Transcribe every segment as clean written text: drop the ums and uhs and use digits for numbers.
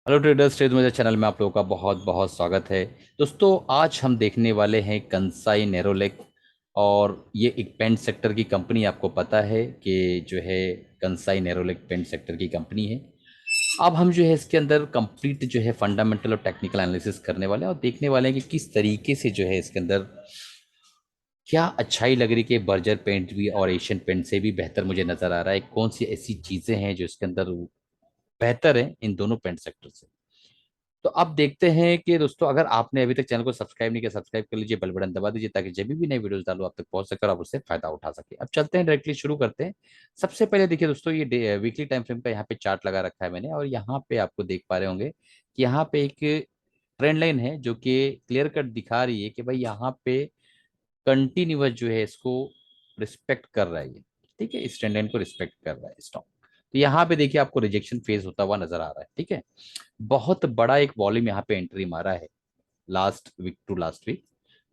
Hello traders, Trade Major channel में आप लोगों का बहुत बहुत स्वागत है। दोस्तों, आज हम देखने वाले हैं कंसाई नेरोलेक। और ये एक पेंट सेक्टर की कंपनी, आपको पता है कि जो है कंसाई नेरोलेक पेंट सेक्टर की कंपनी है। अब हम जो है इसके अंदर कंप्लीट जो है फंडामेंटल और टेक्निकल एनालिसिस करने वाले हैं और देखने वाले हैं कि किस तरीके से जो है इसके अंदर क्या अच्छाई लग रही है कि बर्जर पेंट भी और एशियन पेंट से भी बेहतर मुझे नजर आ रहा है। कौन सी ऐसी चीजें हैं जो इसके अंदर बेहतर है इन दोनों पेंट सेक्टर से। तो अब देखते हैं कि दोस्तों, अगर आपने अभी तक चैनल को सब्सक्राइब नहीं किया, सब्सक्राइब कर लीजिए, बेल बटन दबा दीजिए ताकि जब भी नई वीडियोस डालूं आप तक पहुंच सके और आप उससे फायदा उठा सके। अब चलते हैं, डायरेक्टली शुरू करते हैं। सबसे पहले देखिए दोस्तों, ये वीकली टाइम फ्रेम का यहाँ पे चार्ट लगा रखा है मैंने, और यहाँ पे आपको देख पा रहे होंगे कि यहाँ पे एक ट्रेंड लाइन है जो कि क्लियर कट दिखा रही है कि भाई यहाँ पे कंटिन्यूअस जो है इसको रिस्पेक्ट कर रहा है ये। ठीक है, इस ट्रेंड लाइन को रिस्पेक्ट कर रहा है स्टॉक। तो यहाँ पे देखिए आपको रिजेक्शन फेज होता हुआ नजर आ रहा है। ठीक है, बहुत बड़ा एक वॉल्यूम यहाँ पे एंट्री मारा है last week to last week.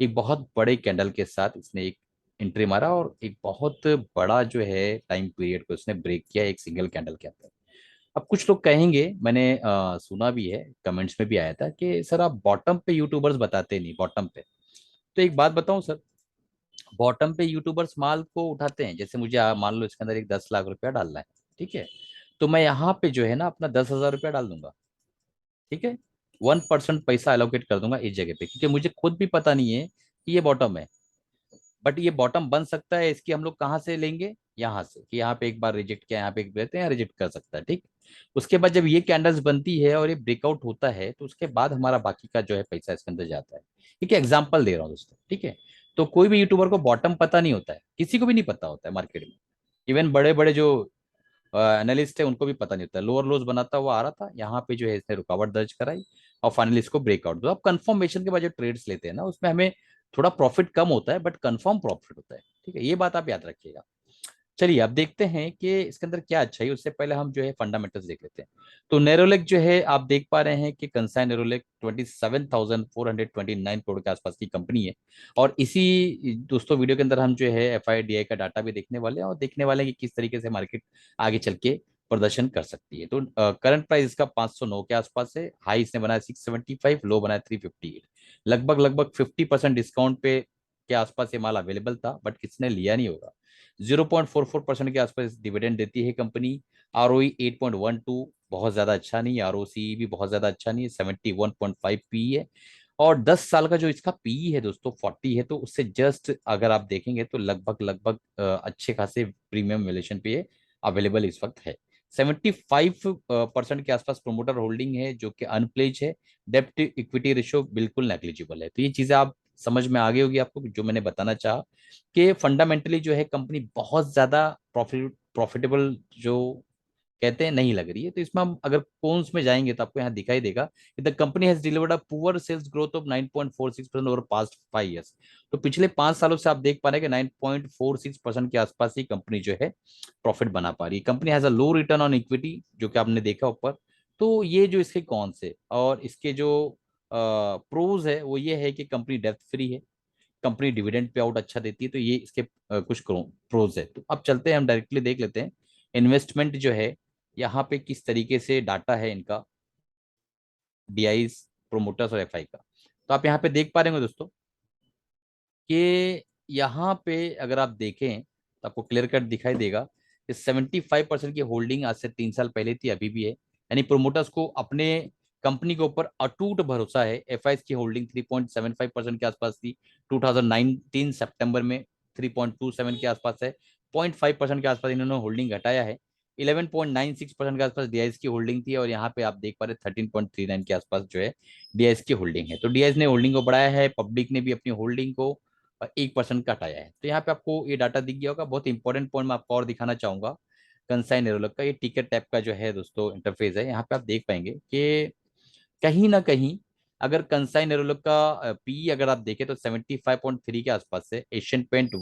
एक बहुत बड़े कैंडल के साथ इसने एक एंट्री मारा और एक बहुत बड़ा जो है टाइम पीरियड को इसने ब्रेक किया एक सिंगल कैंडल के अंदर। अब कुछ लोग कहेंगे, मैंने सुना भी है, कमेंट्स में भी आया था कि सर आप बॉटम पे यूट्यूबर्स बताते नहीं, बॉटम पे। तो एक बात बताऊं सर, बॉटम पे यूट्यूबर्स माल को उठाते हैं। जैसे मुझे मान लो इसके अंदर एक 10 लाख रुपया डालना है, ठीक है, तो मैं यहाँ पे जो है ना अपना 10,000 रुपया डाल दूंगा। ठीक है, 1% पैसा एलोकेट कर दूंगा इस जगह पे, क्योंकि मुझे खुद भी पता नहीं है कि ये बॉटम है। बट ये बॉटम बन सकता है, इसकी हम लोग कहाँ से लेंगे? यहाँ से, कि यहाँ पे एक बार रिजेक्ट किया, यहाँ पे एक देते हैं, रिजेक्ट कर सकता है। ठीक, उसके बाद जब ये कैंडल्स बनती है और ये ब्रेकआउट होता है तो उसके बाद हमारा बाकी का जो है पैसा इसके अंदर जाता है। ठीक है, एग्जाम्पल दे रहा हूँ दोस्तों। ठीक है, तो कोई भी यूट्यूबर को बॉटम पता नहीं होता है, किसी को भी नहीं पता होता है मार्केट में। इवन बड़े बड़े जो एनालिस्ट है उनको भी पता नहीं होता। लोअर लोज बनाता हुआ आ रहा था, यहाँ पे जो है इसने रुकावट दर्ज कराई और फाइनली इसको ब्रेकआउट दो। अब कंफर्मेशन के बाद जो ट्रेड्स लेते हैं ना, उसमें हमें थोड़ा प्रॉफिट कम होता है बट कंफर्म प्रॉफिट होता है। ठीक है, ये बात आप याद रखिएगा। चलिए अब देखते हैं कि इसके अंदर क्या अच्छा है। उससे पहले हम जो है फंडामेंटल्स देख लेते हैं। तो नेरोलेक जो है आप देख पा रहे हैं कि कंसाई नेरोलेक 27,429 करोड़ के आसपास की कंपनी है। और इसी दोस्तों वीडियो के अंदर हम जो है FIDI का डाटा भी देखने वाले हैं और देखने वाले हैं कि किस तरीके से मार्केट आगे चल के प्रदर्शन कर सकती है। तो करंट प्राइस इसका 509 के आसपास है। हाई इसने बनाया 675, लो बनाया 358। लगभग लगभग 50% डिस्काउंट पे के आसपास ये माल अवेलेबल था, बट किसने लिया नहीं होगा। 0.44% के आसपास डिविडेंड देती है कंपनी। ROE 8.12, बहुत ज्यादा अच्छा नहीं। ROC भी बहुत ज्यादा अच्छा नहीं है, 71.5 पी है। और 10 साल का जो इसका पी है दोस्तों 40 है, तो उससे जस्ट अगर आप देखेंगे तो लगभग लगभग अच्छे खासे प्रीमियम वैल्यूएशन पे अवेलेबल इस वक्त है। 75% के आसपास प्रोमोटर होल्डिंग है जो कि अनप्लेज है। डेप्ट इक्विटी रेशियो बिल्कुल नेग्लिजिबल है। तो ये चीजें आप समझ में आ गई होगी आपको, जो मैंने बताना चाहा कि फंडामेंटली जो है कंपनी बहुत ज्यादा प्रॉफिटेबल जो कहते हैं नहीं लग रही है। तो इसमें हम अगर कौन्स में जाएंगे तो आपको यहाँ दिखाई देगा कि the company has delivered a poor sales growth of 9.46% over past 5 years. तो पिछले 5 सालों से आप देख पा रहे हैं कि 9.46% के आसपास ही कंपनी जो है प्रॉफिट बना पा रही है। Company has a low return on equity, जो कि आपने देखा ऊपर। तो ये जो इसके कॉन्स है और इसके जो प्रोज है वो ये है कि कंपनी डेप्थ फ्री है, कंपनी डिविडेंड पे आउट अच्छा देती है। तो ये इसके कुछ प्रोज है। तो अब चलते हैं, हम डायरेक्टली देख लेते हैं इन्वेस्टमेंट जो है यहाँ पे किस तरीके से डाटा है इनका, DIs, प्रोमोटर्स और FI का। तो आप यहाँ पे देख पा रहे होंगे दोस्तों कि यहाँ पे अगर आप देखें तो आपको क्लियर कट दिखाई देगा कि 75% की होल्डिंग आज से 3 साल पहले थी, अभी भी है। यानी प्रोमोटर्स को अपने कंपनी के ऊपर अटूट भरोसा है। FIs की होल्डिंग 3.75% के आसपास थी 2019 सितंबर में, 3.27 के आसपास है। 0.5% के आसपास इन्होंने होल्डिंग घटाया है। 11.96% के आसपास DIs की होल्डिंग थी और यहाँ पे आप देख पा रहे 13.39 के आसपास जो है DIs की होल्डिंग है। तो DIs ने होल्डिंग को बढ़ाया है, पब्लिक ने भी अपनी होल्डिंग को 1% घटाया है। तो यहाँ पे आपको ये डाटा दिख गया होगा। बहुत इंपॉर्टेंट पॉइंट मैं आपको और दिखाना चाहूंगा, कंसाई नेरोलॉग का ये टिकट टैप का जो है दोस्तों इंटरफेस है। यहाँ पे आप देख पाएंगे कि कहीं ना कहीं अगर कंसाई नेरोलॉग का पी अगर आप देखें तो 75.3 के आसपास है। एशियन पेंट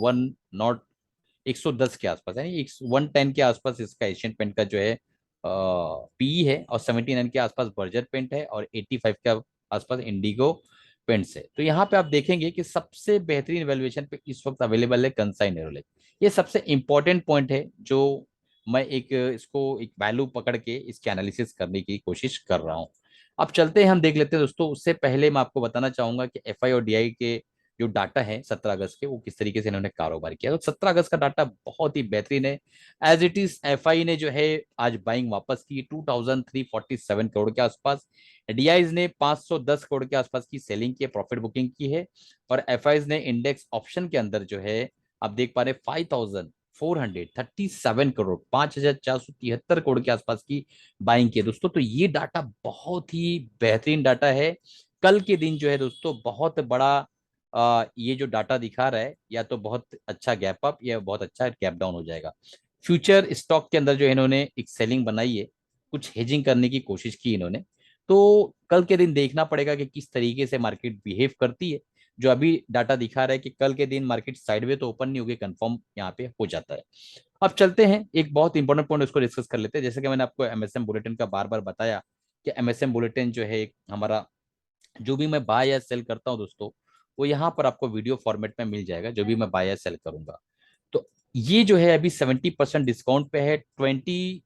110 के आसपास है, यानी 110 के आसपास इसका एशियन पेंट का जो है पी है। और 79 के आसपास बर्जर पेंट है और 85 के आसपास इंडिगो पेंट्स है। तो यहाँ पे आप देखेंगे कि सबसे बेहतरीन वैल्यूएशन पे इस वक्त अवेलेबल है कंसाई नेरोलेक। ये सबसे इंपॉर्टेंट पॉइंट है जो मैं एक इसको एक वैल्यू पकड़ के इसके एनालिसिस करने की कोशिश कर रहा हूँ। अब चलते हैं, हम देख लेते हैं दोस्तों। उससे पहले मैं आपको बताना चाहूंगा कि एफआई और डीआई के जो डाटा है 17 अगस्त के, वो किस तरीके से इन्होंने कारोबार किया। तो 17 अगस्त का डाटा बहुत ही बेहतरीन है। एज इट इज एफआई ने जो है आज बाइंग वापस की 2347 करोड़ के आसपास। डीआईज ने 510 करोड़ के आसपास की सेलिंग की है, प्रॉफिट बुकिंग की है। और एफआईज ने इंडेक्स ऑप्शन के अंदर जो है आप देख पा रहे 5437 करोड़, 5473 करोड़ के आसपास की बाइंग की है दोस्तों। तो ये डाटा बहुत ही बेहतरीन डाटा है। कल के दिन जो है दोस्तों बहुत बड़ा ये जो डाटा दिखा रहा है, या तो बहुत अच्छा गैप अप या बहुत अच्छा गैप डाउन हो जाएगा। फ्यूचर स्टॉक के अंदर जो इन्होंने एक सेलिंग बनाई है, कुछ हेजिंग करने की कोशिश की इन्होंने। तो कल के दिन देखना पड़ेगा कि किस तरीके से मार्केट बिहेव करती है। जो अभी डाटा दिखा रहा है कि कल के दिन मार्केट साइडवे तो ओपन नहीं होगी, कंफर्म यहाँ पे हो जाता है। अब चलते हैं, एक बहुत इंपॉर्टेंट पॉइंट उसको डिस्कस कर लेते हैं। जैसे कि मैंने आपको एमएसएम बुलेटिन का बार बार बताया कि एमएसएम बुलेटिन जो है एक हमारा, जो भी मैं बाय या सेल करता हूं दोस्तों, वो यहाँ पर आपको वीडियो फॉर्मेट में मिल जाएगा, जो भी मैं बाय या सेल करूंगा। तो ये जो है अभी 70% डिस्काउंट पे है। 20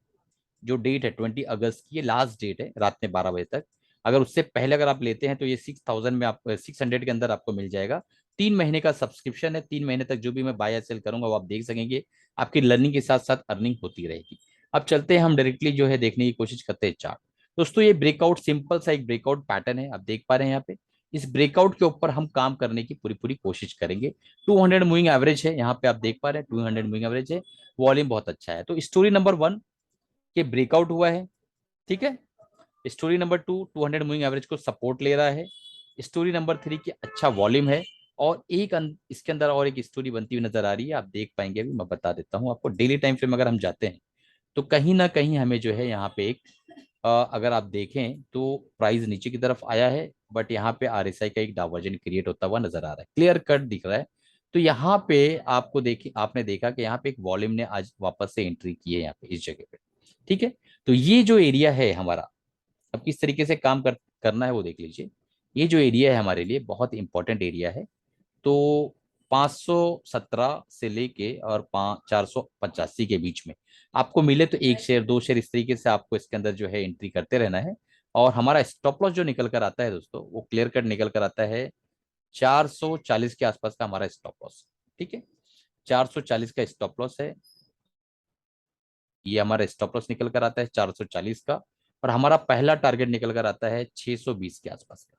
जो डेट है 20 अगस्त की, ये लास्ट डेट है रात में 12 बजे तक। अगर उससे पहले अगर आप लेते हैं तो ये 6000 में, आप 600 के अंदर आपको मिल जाएगा। 3 महीने का सब्सक्रिप्शन है, 3 महीने तक जो भी मैं बाय या सेल करूंगा वो आप देख सकेंगे। आपकी लर्निंग के साथ साथ अर्निंग होती रहेगी। अब चलते हैं, हम डायरेक्टली जो है देखने की कोशिश करते हैं चार्ट। दोस्तों ये ब्रेकआउट सिंपल सा एक ब्रेकआउट पैटर्न है, आप देख पा रहे हैं यहाँ पे। इस ब्रेकआउट के ऊपर हम काम करने की पूरी पूरी कोशिश करेंगे। 200 मूविंग एवरेज है यहाँ पे, आप देख पा रहे हैं 200 मूविंग एवरेज है। वॉल्यूम बहुत अच्छा है। तो स्टोरी नंबर 1 के ब्रेकआउट हुआ है, ठीक है। स्टोरी नंबर 2 200 मूविंग एवरेज को सपोर्ट ले रहा है। स्टोरी नंबर 3 की अच्छा वॉल्यूम है। और एक इसके अंदर और एक स्टोरी बनती हुई नजर आ रही है, आप देख पाएंगे। अभी मैं बता देता हूं आपको। डेली टाइम फ्रेम अगर हम जाते हैं तो कहीं ना कहीं हमें जो है यहाँ पे एक अगर आप देखें तो प्राइस नीचे की तरफ आया है, बट यहाँ पे आरएसआई का एक डाइवर्जन क्रिएट होता हुआ नजर आ रहा है, क्लियर कट दिख रहा है। तो यहाँ पे आपको देखिए, आपने देखा कि यहाँ पे एक वॉल्यूम ने आज वापस से एंट्री की है यहाँ पे इस जगह पे, ठीक है। तो ये जो एरिया है हमारा, अब किस तरीके से काम करना है वो देख लीजिए। ये जो एरिया है हमारे लिए बहुत इंपॉर्टेंट एरिया है। तो 517 से लेके और 485 के बीच में आपको मिले तो एक शेयर, दो शेयर, इस तरीके से आपको इसके अंदर जो है एंट्री करते रहना है। और हमारा स्टॉप लॉस जो निकल कर आता है दोस्तों, वो क्लियर कट निकल कर आता है 440 के आसपास का हमारा स्टॉप लॉस, ठीक है। 440 का स्टॉप लॉस है, ये हमारा स्टॉप लॉस निकल कर आता है 440 का। और हमारा पहला टारगेट निकल कर आता है 620 के आसपास का,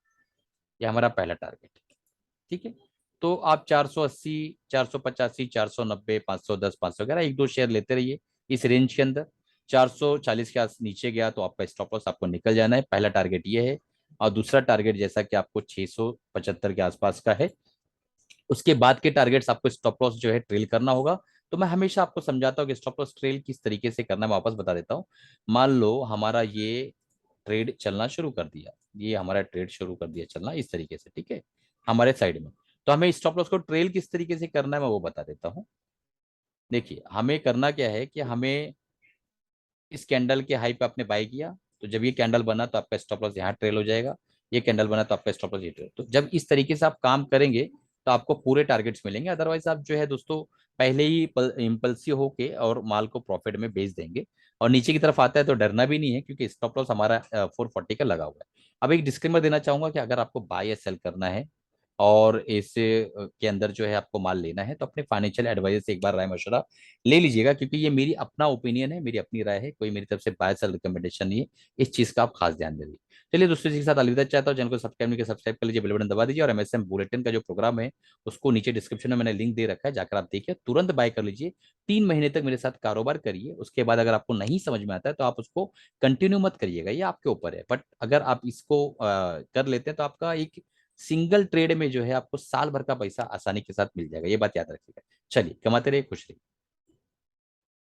ये हमारा पहला टारगेट है, ठीक है। तो आप 480, 485, 490, 510, 500 वगैरह एक दो शेयर लेते रहिए इस रेंज के अंदर। 440 के नीचे गया तो आपका स्टॉप लॉस आपको निकल जाना है, पहला टारगेट ये है। और दूसरा टारगेट जैसा कि आपको 675 के आसपास का है। उसके बाद के टारगेट्स आपको स्टॉप लॉस जो है ट्रेल करना होगा। तो मैं हमेशा आपको समझाता हूँ कि स्टॉप लॉस ट्रेल किस तरीके से करना है, मैं वापस बता देता हूँ। मान लो हमारा ये ट्रेड चलना शुरू कर दिया, ये हमारा ट्रेड शुरू कर दिया चलना इस तरीके से, ठीक है, हमारे साइड में। तो हमें स्टॉप लॉस को ट्रेल किस तरीके से करना है मैं वो बता देता हूँ। देखिए हमें करना क्या है कि हमें इस कैंडल के हाई पे आपने बाय किया, तो जब ये कैंडल बना तो आपका स्टॉप लॉस यहाँ ट्रेल हो जाएगा। ये कैंडल बना तो आपका स्टॉप लॉस ये ट्रेल। तो जब इस तरीके से आप काम करेंगे तो आपको पूरे टारगेट्स मिलेंगे। अदरवाइज आप जो है दोस्तों पहले ही इम्पल्सिव होके और माल को प्रॉफिट में बेच देंगे। और नीचे की तरफ आता है तो डरना भी नहीं है, क्योंकि स्टॉप लॉस हमारा 440 का लगा हुआ है। अब एक डिस्क्लेमर देना चाहूंगा कि अगर आपको बाय या सेल करना है और इस के अंदर जो है आपको माल लेना है, तो अपने फाइनेंशियल एडवाइजर से एक बार राय मशवरा ले लीजिएगा, क्योंकि ये मेरी अपना ओपिनियन है, मेरी अपनी राय है, कोई मेरी तरफ से बाय सेल रिकमेंडेशन नहीं है। इस चीज का आप खास ध्यान दे दीजिए। चलिए दोस्तों, इसी के साथ अलविदा चाहता हूँ। चैनल को सब्सक्राइब नहीं किया सब्सक्राइब कर लीजिए, बेल बटन दबा दीजिए। और एमएसएम बुलेटिन का जो प्रोग्राम है उसको नीचे डिस्क्रिप्शन में मैंने लिंक दे रखा है, जाकर आप देखिए, तुरंत बाय कर लीजिए। 3 महीने तक मेरे साथ कारोबार करिए, उसके बाद अगर आपको नहीं समझ में आता है तो आप उसको कंटिन्यू मत करिएगा, ये आपके ऊपर है। बट अगर आप इसको कर लेते हैं तो आपका एक सिंगल ट्रेड में जो है आपको साल भर का पैसा आसानी के साथ मिल जाएगा, ये बात याद रखिएगा। चलिए, कमाते रहिए, खुश रहिए।